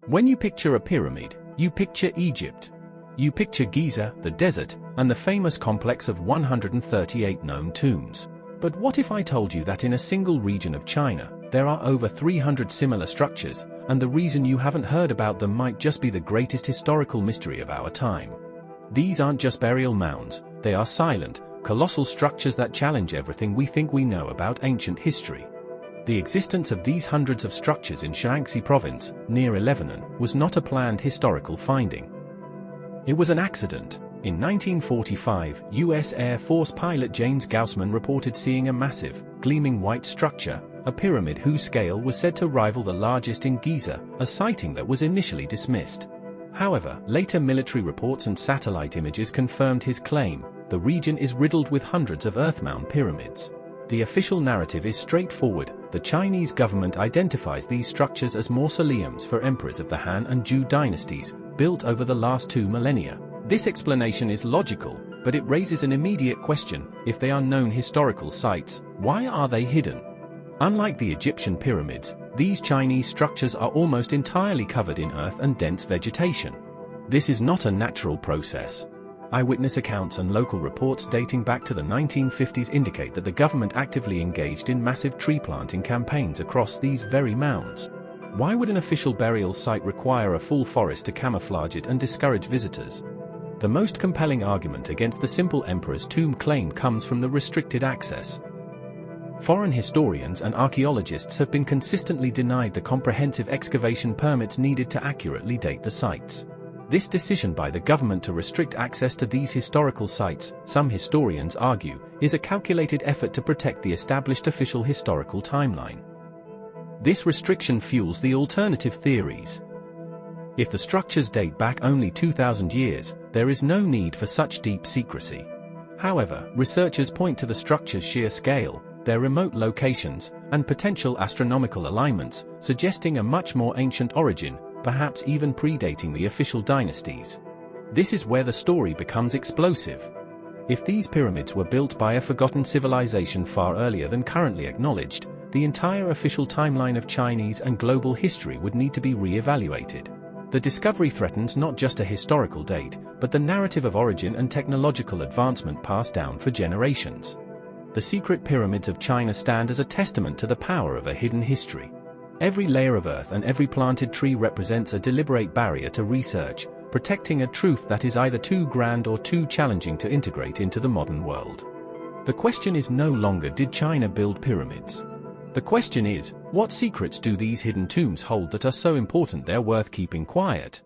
When you picture a pyramid, you picture Egypt. You picture Giza, the desert, and the famous complex of 138 known tombs. But what if I told you that in a single region of China, there are over 300 similar structures, and the reason you haven't heard about them might just be the greatest historical mystery of our time? These aren't just burial mounds, they are silent, colossal structures that challenge everything we think we know about ancient history. The existence of these hundreds of structures in Shaanxi province, near Lebanon, was not a planned historical finding. It was an accident. In 1945, U.S. Air Force pilot James Gaussman reported seeing a massive, gleaming white structure, a pyramid whose scale was said to rival the largest in Giza, a sighting that was initially dismissed. However, later military reports and satellite images confirmed his claim. The region is riddled with hundreds of earth-mound pyramids. The official narrative is straightforward. The Chinese government identifies these structures as mausoleums for emperors of the Han and Zhou Dynasties, built over the last 2 millennia. This explanation is logical, but it raises an immediate question: if they are known historical sites, why are they hidden? Unlike the Egyptian pyramids, these Chinese structures are almost entirely covered in earth and dense vegetation. This is not a natural process. Eyewitness accounts and local reports dating back to the 1950s indicate that the government actively engaged in massive tree planting campaigns across these very mounds. Why would an official burial site require a full forest to camouflage it and discourage visitors? The most compelling argument against the simple emperor's tomb claim comes from the restricted access. Foreign historians and archaeologists have been consistently denied the comprehensive excavation permits needed to accurately date the sites. This decision by the government to restrict access to these historical sites, some historians argue, is a calculated effort to protect the established official historical timeline. This restriction fuels the alternative theories. If the structures date back only 2,000 years, there is no need for such deep secrecy. However, researchers point to the structure's sheer scale, their remote locations, and potential astronomical alignments, suggesting a much more ancient origin, perhaps even predating the official dynasties. This is where the story becomes explosive. If these pyramids were built by a forgotten civilization far earlier than currently acknowledged, the entire official timeline of Chinese and global history would need to be re-evaluated. The discovery threatens not just a historical date, but the narrative of origin and technological advancement passed down for generations. The secret pyramids of China stand as a testament to the power of a hidden history. Every layer of earth and every planted tree represents a deliberate barrier to research, protecting a truth that is either too grand or too challenging to integrate into the modern world. The question is no longer, did China build pyramids? The question is, what secrets do these hidden tombs hold that are so important they're worth keeping quiet?